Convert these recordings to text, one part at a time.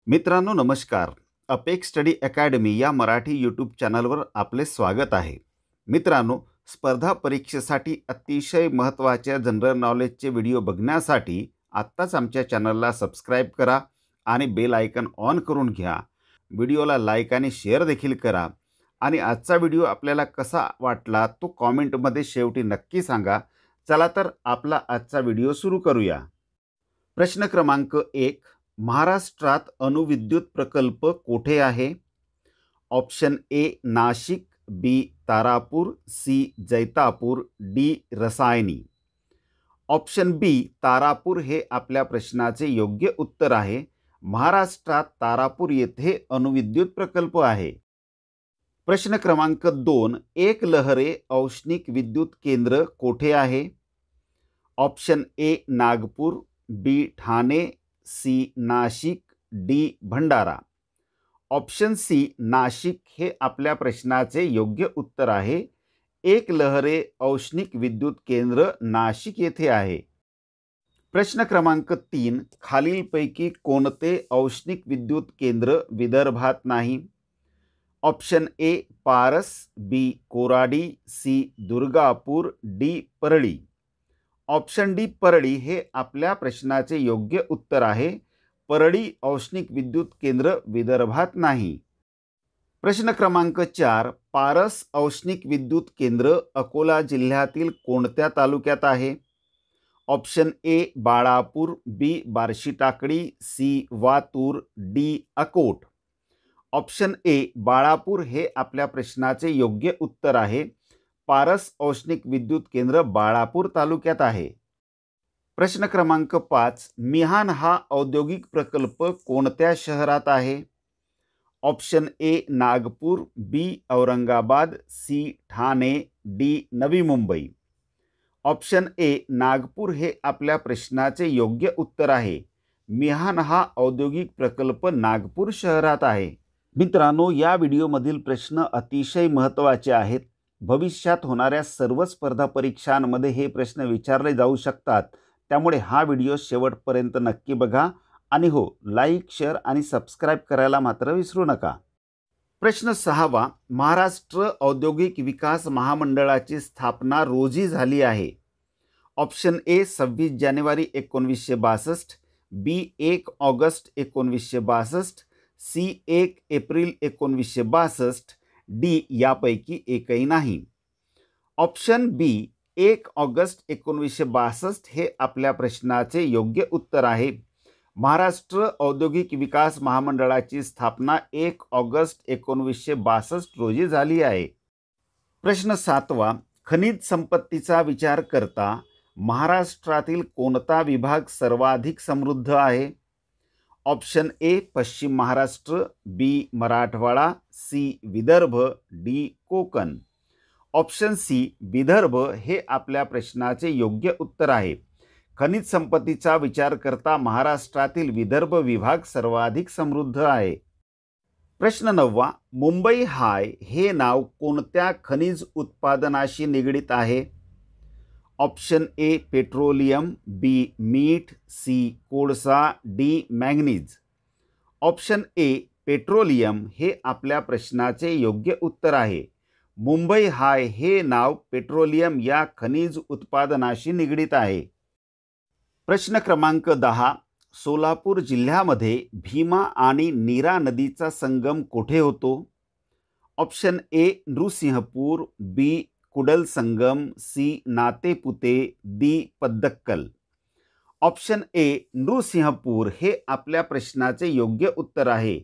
मित्रांनो नमस्कार. Apex study academy या मराठी यूट्यूब चॅनलवर आपले स्वागत आहे. मित्रांनो, स्पर्धा परीक्षेसाठी अतिशय महत्त्वाच्या जनरल नॉलेजचे व्हिडिओ बघण्यासाठी आत्ताच आमच्या चॅनलला सबस्क्राईब करा आणि बेल आयकन ऑन करून घ्या. व्हिडिओला लाईक आणि शेअर देखील करा आणि आजचा व्हिडिओ आपल्याला कसा वाटला तो कॉमेंटमध्ये शेवटी नक्की सांगा. चला तर आपला आजचा व्हिडिओ सुरू करूया. प्रश्न क्रमांक 1. महाराष्ट्रात अणुविद्युत प्रकल्प कोठे आहे? Option A Nashik, B Tarapur, C Jaitapur, D Rasayani. Option B Tarapur हे आपल्या प्रश्नाचे योग्य उत्तर आहे. महाराष्ट्रात तारापूर येथे अणुविद्युत प्रकल्प आहे. प्रश्न क्रमांक 2. एक लहरे औष्णिक विद्युत केंद्र कोठे आहे? Option A Nagpur, B Thane, C Nashik, D Bhandara. Option C Nashik हे आपल्या प्रश्नाचे योग्य उत्तर आहे. एक लहरे औष्णिक विद्युत केंद्र नाशिक येथे आहे. प्रश्न क्रमांक 3. खालीलपैकी कोणते औष्णिक विद्युत केंद्र विदर्भात नाही? Option A Paras, B Koradi, C Durgapur, D Parli. Option D Parli हे आपल्या प्रश्नाचे योग्य उत्तर आहे. परळी औष्णिक विद्युत केंद्र विदर्भात नाही. प्रश्न क्रमांक 4. पारस औष्णिक विद्युत केंद्र अकोला जिल्ह्यातील कोणत्या तालुक्यात आहे? Option A Balapur, B Barshi Takli, C Vatur, D Akot. Option A Balapur हे आपल्या प्रश्नाचे योग्य उत्तर आहे. पारस औष्णिक विद्युत केंद्र बाळापूर तालुक्यात आहे. प्रश्न क्रमांक 5. मिहान हा औद्योगिक प्रकल्प कोणत्या शहरात आहे? Option A Nagpur, B Aurangabad, C Thane, D Navi Mumbai. Option A Nagpur हे आपल्या प्रश्नाचे योग्य उत्तर आहे. मिहान हा औद्योगिक प्रकल्प नागपूर शहरात आहे. मित्रांनो, या व्हिडिओमधील प्रश्न अतिशय महत्त्वाचे आहेत. भविष्यात होणाऱ्या सर्व स्पर्धा परीक्षांमध्ये हे प्रश्न विचारले जाऊ शकतात. त्यामुळे हा व्हिडिओ शेवटपर्यंत नक्की बघा आणि हो, लाईक, शेअर आणि सबस्क्राईब करायला मात्र विसरू नका. प्रश्न 6. महाराष्ट्र औद्योगिक विकास महामंडळाची स्थापना रोजी झाली आहे? ऑप्शन ए 26 जानेवारी 1962, B 1 August 1962, C 1 April 1962, D यापैकी एकही नाही. ऑप्शन बी 1 ऑगस्ट 1962 हे आपल्या प्रश्नाचे योग्य उत्तर आहे. महाराष्ट्र औद्योगिक विकास महामंडळाची स्थापना 1 ऑगस्ट 1962 रोजी झाली आहे. प्रश्न 7. खनिज संपत्तीचा विचार करता महाराष्ट्रातील कोणता विभाग सर्वाधिक समृद्ध आहे? Option A Paschim Maharashtra, B Marathwada, C Vidarbha, D Konkan. Option C Vidarbha हे आपल्या प्रश्नाचे योग्य उत्तर आहे. खनिज संपत्तीचा विचार करता महाराष्ट्रातील विदर्भ विभाग सर्वाधिक समृद्ध आहे. प्रश्न 9. मुंबई हाय हे नाव कोणत्या खनिज उत्पादनाशी निगडित आहे? ऑप्शन ए पेट्रोलियम, बी मीठ, सी कोळसा, D manganese. Option A petroleum हे आपल्या प्रश्नाचे योग्य उत्तर आहे. मुंबई हाय हे नाव पेट्रोलियम या खनिज उत्पादनाशी निगडित आहे. प्रश्न क्रमांक 10. सोलापूर जिल्ह्यामध्ये भीमा आणि नीरा नदीचा संगम कोठे होतो? Option A Narsinghpur, B Kudal Sangam, C Natepute, D Pattadakal. Option A Narsinghpur हे आपल्या प्रश्नाचे योग्य उत्तर आहे.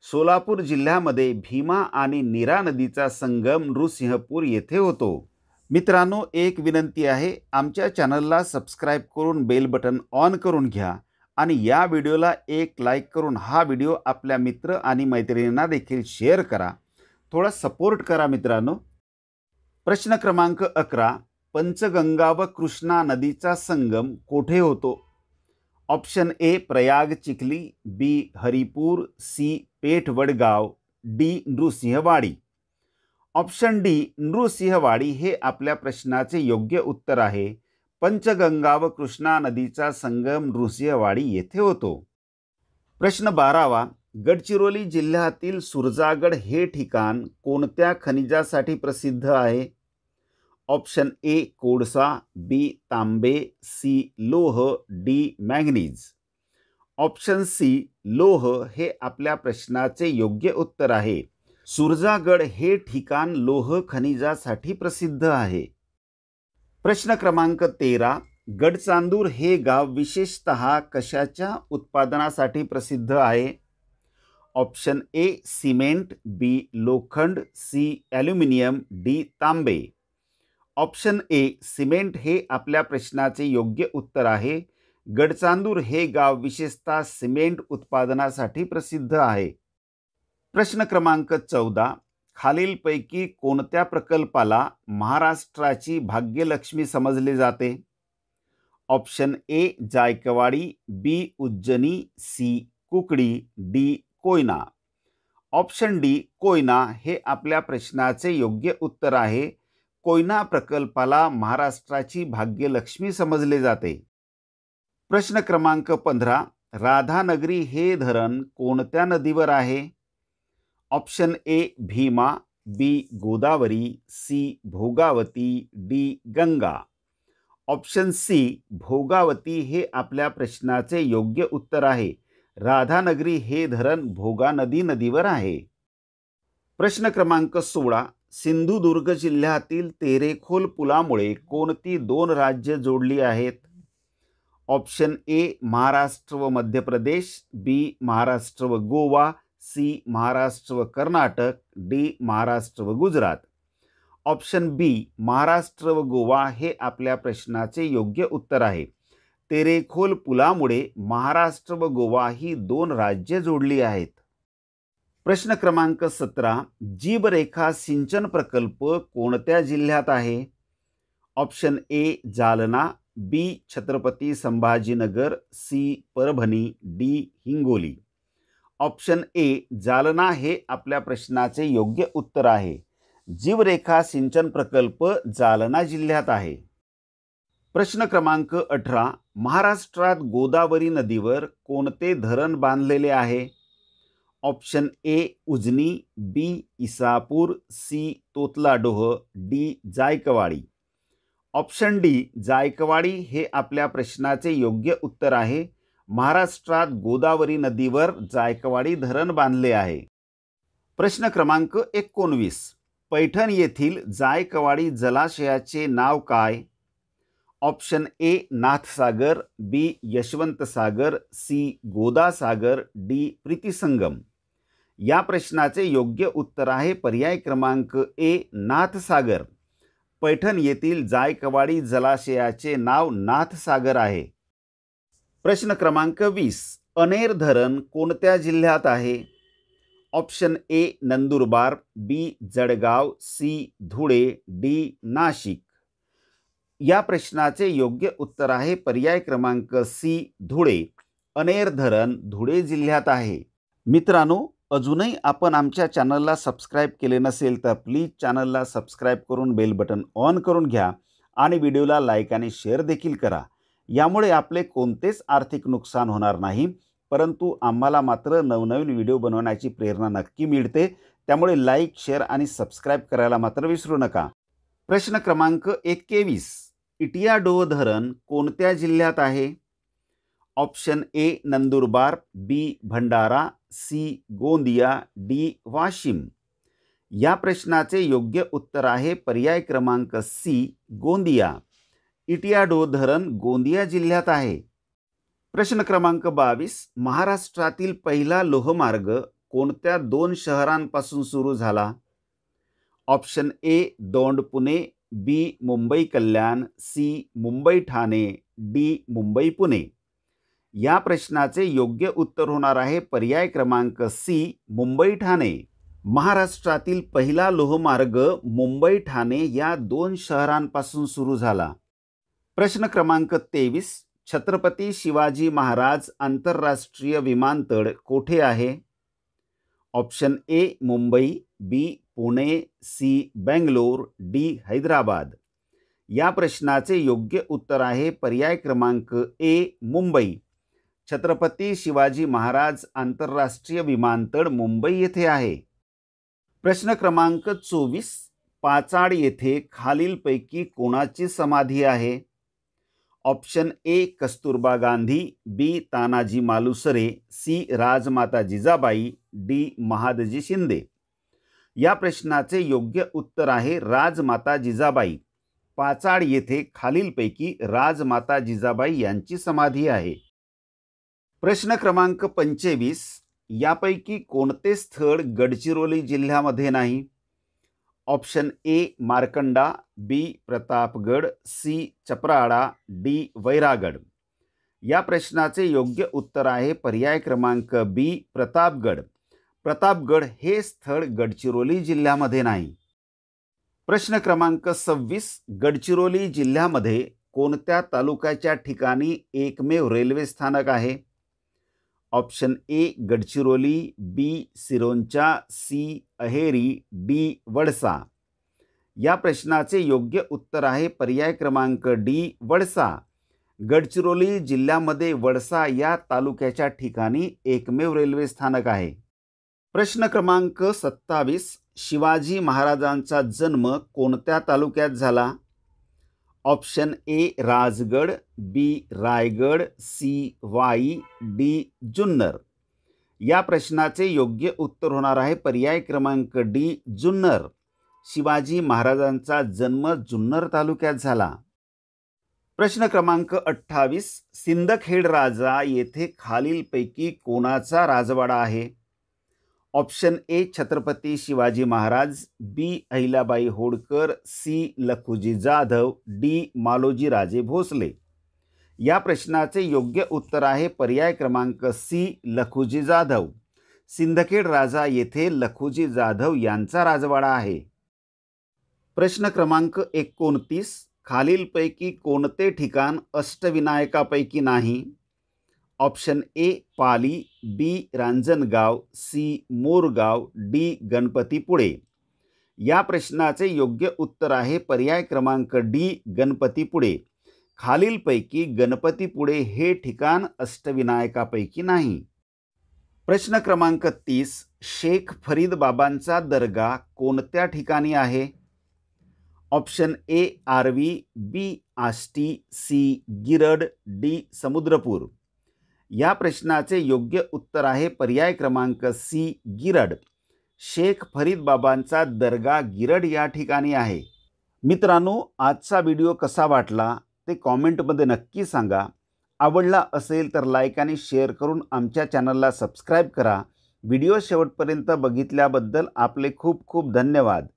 सोलापूर जिल्ह्यामध्ये भीमा आणि नीरा नदीचा संगम नृसिंहपूर येथे होतो. मित्रांनो, एक विनंती आहे, आमच्या चॅनलला सबस्क्राईब करून बेल बटन ऑन करून घ्या आणि या व्हिडिओला एक लाईक करून हा व्हिडिओ आपल्या मित्र आणि मैत्रिणींना देखील शेअर करा. थोडा सपोर्ट करा मित्रांनो. प्रश्न क्रमांक 11. पंचगंगा व कृष्णा नदीचा संगम कोठे होतो? Option A Prayag Chikhali, B Haripur, C Peth Vadgaon, D Nrusinhwadi. Option D Nrusinhwadi हे आपल्या प्रश्नाचे योग्य उत्तर आहे. पंचगंगा व कृष्णा नदीचा संगम नृसिंहवाडी येथे होतो. प्रश्न 12. गडचिरोली जिल्ह्यातील सुरजागड हे ठिकाण कोणत्या खनिजासाठी प्रसिद्ध आहे? ऑप्शन ए कोळसा, बी तांबे, सी लोह, डी मॅंगनीज. ऑप्शन सी लोह हे आपल्या प्रश्नाचे योग्य उत्तर आहे. सुरजागड हे ठिकाण लोह खनिजासाठी प्रसिद्ध आहे. प्रश्न क्रमांक 13. गडचांदूर हे गाव विशेषतः कशाच्या उत्पादनासाठी प्रसिद्ध आहे? ऑप्शन ए सिमेंट, बी लोखंड, सी ॲल्युमिनियम, डी तांबे. ऑप्शन ए सिमेंट हे आपल्या प्रश्नाचे योग्य उत्तर आहे. गडचांदूर हे गाव विशेषतः सिमेंट उत्पादनासाठी प्रसिद्ध आहे. प्रश्न क्रमांक 14. खालीलपैकी कोणत्या प्रकल्पाला महाराष्ट्राची भाग्यलक्ष्मी समजले जाते? Option A Jayakwadi, B Ujani, C Kukadi, D Koyna. Option D Koyna हे आपल्या प्रश्नाचे योग्य उत्तर आहे. कोयना प्रकल्पाला महाराष्ट्राची भाग्यलक्ष्मी समजले जाते. प्रश्न क्रमांक 15. राधानगरी हे धरण कोणत्या नदीवर आहे? Option A Bhima, B Godavari, C Bhogawati, D Ganga. Option C Bhogawati हे आपल्या प्रश्नाचे योग्य उत्तर आहे. राधानगरी हे धरण भोगा नदीवर आहे. प्रश्न क्रमांक 16. सिंधुदुर्ग जिल्ह्यातील तेरेखोल पुलामुळे कोणती दोन राज्ये जोडली आहेत? ऑप्शन ए महाराष्ट्र व मध्य प्रदेश, बी महाराष्ट्र व गोवा, सी महाराष्ट्र व कर्नाटक, डी महाराष्ट्र व गुजरात. ऑप्शन बी महाराष्ट्र व गोवा हे आपल्या प्रश्नाचे योग्य उत्तर आहे. तेरेखोल पुलामुळे महाराष्ट्र व गोवा ही दोन राज्ये जोडली आहेत. प्रश्न क्रमांक 17. जीवरेखा सिंचन प्रकल्प कोणत्या जिल्ह्यात आहे? Option A Jalna, B Chhatrapati Sambhajinagar, C Parbhani, D Hingoli. Option A Jalna हे आपल्या प्रश्नाचे योग्य उत्तर आहे. जीवरेखा सिंचन प्रकल्प जालना जिल्ह्यात आहे. प्रश्न क्रमांक 18. महाराष्ट्रात गोदावरी नदीवर कोणते धरण बांधलेले आहे? Option A Ujani, B Isapur, C Totladoh, D Jayakwadi. Option D Jayakwadi हे आपल्या प्रश्नाचे योग्य उत्तर आहे. महाराष्ट्रात गोदावरी नदीवर जायकवाडी धरण बांधले आहे. प्रश्न क्रमांक 19. पैठण येथील जायकवाडी जलाशयाचे नाव काय? Option A Nathsagar, B Yashwantsagar, C Godasagar, D Pritisangam. या प्रश्नाचे योग्य उत्तर आहे पर्याय क्रमांक ए नाथसागर. पैठण येथील जायकवाडी जलाशयाचे नाव नाथसागर आहे. प्रश्न क्रमांक 20. अनेर धरण कोणत्या जिल्ह्यात आहे? Option A Nandurbar, B Jalgaon, C Dhule, D Nashik. या प्रश्नाचे योग्य उत्तर आहे पर्याय क्रमांक सी धुळे. अनेर धरण धुळे जिल्ह्यात आहे. मित्रांनो, अजूनही आपण आमच्या चॅनलला सबस्क्राईब केले नसेल तर प्लीज चॅनलला सबस्क्राईब करून बेल बटन ऑन करून घ्या आणि व्हिडिओला लाईक आणि शेअर देखील करा. यामुळे आपले कोणतेच आर्थिक नुकसान होणार नाही, परंतु आम्हाला मात्र नवनवीन व्हिडिओ बनवण्याची प्रेरणा नक्की मिळते. त्यामुळे लाईक, शेअर आणि सबस्क्राईब करायला मात्र विसरू नका. प्रश्न क्रमांक 21. इटियाडोह धरण कोणत्या जिल्ह्यात आहे? Option A Nandurbar, B Bhandara, C Gondia, D Washim. या प्रश्नाचे योग्य उत्तर आहे पर्याय क्रमांक सी गोंदिया. इटियाडोह धरण गोंदिया जिल्ह्यात आहे. प्रश्न क्रमांक 22. महाराष्ट्रातील पहिला लोहमार्ग कोणत्या दोन शहरांपासून सुरू झाला? Option A Daund Pune, B Mumbai Kalyan, C Mumbai Thane, D Mumbai Pune. या प्रश्नाचे योग्य उत्तर होणार आहे पर्याय क्रमांक सी मुंबई ठाणे. महाराष्ट्रातील पहिला लोहमार्ग मुंबई ठाणे या दोन शहरांपासून सुरू झाला. प्रश्न क्रमांक 23. छत्रपती शिवाजी महाराज आंतरराष्ट्रीय विमानतळ कोठे आहे? Option A Mumbai, B Pune, C Bangalore, D Hyderabad. या प्रश्नाचे योग्य उत्तर आहे पर्याय क्रमांक ए मुंबई. छत्रपती शिवाजी महाराज आंतरराष्ट्रीय विमानतळ मुंबई येथे आहे. प्रश्न क्रमांक 24. पाचाड येथे खालीलपैकी कोणाची समाधी आहे? Option A Kasturba Gandhi, B Tanaji Malusare, C Rajmata Jijabai, D Mahadji Shinde. या प्रश्नाचे योग्य उत्तर आहे राजमाता जिजाबाई. पाचाड येथे खालीलपैकी राजमाता जिजाबाई यांची समाधी आहे. प्रश्न क्रमांक 25. यापैकी कोणते स्थळ गडचिरोली जिल्ह्यामध्ये नाही? Option A Markanda, B Pratapgad, C Chaprala, D Wairagad. या प्रश्नाचे योग्य उत्तर आहे पर्याय क्रमांक बी प्रतापगड. प्रतापगड हे स्थळ गडचिरोली जिल्ह्यामध्ये नाही. प्रश्न क्रमांक 26. गडचिरोली जिल्ह्यामध्ये कोणत्या तालुक्याच्या ठिकाणी एकमेव रेल्वे स्थानक आहे? Option A Gadchiroli, B Sironcha, C Aheri, D Wadsa. या प्रश्नाचे योग्य उत्तर आहे पर्याय क्रमांक डी वडसा. गडचिरोली जिल्ह्यामध्ये वडसा या तालुक्याच्या ठिकाणी एकमेव रेल्वे स्थानक आहे. प्रश्न क्रमांक 27. शिवाजी महाराजांचा जन्म कोणत्या तालुक्यात झाला? Option A Rajgad, B Raigad, C Wai, D Junnar. या प्रश्नाचे योग्य उत्तर होणार आहे पर्याय क्रमांक डी जुन्नर. शिवाजी महाराजांचा जन्म जुन्नर तालुक्यात झाला. प्रश्न क्रमांक 28. सिंदखेड राजा येथे खालीलपैकी कोणाचा राजवाडा आहे? Option A Chhatrapati Shivaji Maharaj, B Ahilyabai Holkar, C Lakhuji Jadhav, D Maloji Raje Bhosale. या प्रश्नाचे योग्य उत्तर आहे पर्याय क्रमांक सी लखुजी जाधव. सिंदखेड राजा येथे लखुजी जाधव यांचा राजवाडा आहे. प्रश्न क्रमांक 29. खालीलपैकी कोणते ठिकाण अष्टविनायकापैकी नाही? Option A Pali, B Ranjangaon, C Morgaon, D Ganpatipule. या प्रश्नाचे योग्य उत्तर आहे पर्याय क्रमांक डी गणपतीपुळे. खालीलपैकी गणपतीपुळे हे ठिकाण अष्टविनायकापैकी नाही. प्रश्न क्रमांक 30. शेख फरीद बाबांचा दर्गा कोणत्या ठिकाणी आहे? Option A Arvi, B Ashti, C Girad, D Samudrapur. या प्रश्नाचे योग्य उत्तर आहे पर्याय क्रमांक सी गिरड. शेख फरीद बाबांचा दर्गा गिरड या ठिकाणी आहे. मित्रांनो, आजचा व्हिडिओ कसा वाटला ते कॉमेंटमध्ये नक्की सांगा. आवडला असेल तर लाईक आणि शेअर करून आमच्या चॅनलला सबस्क्राईब करा. व्हिडिओ शेवटपर्यंत बघितल्याबद्दल आपले खूप खूप धन्यवाद.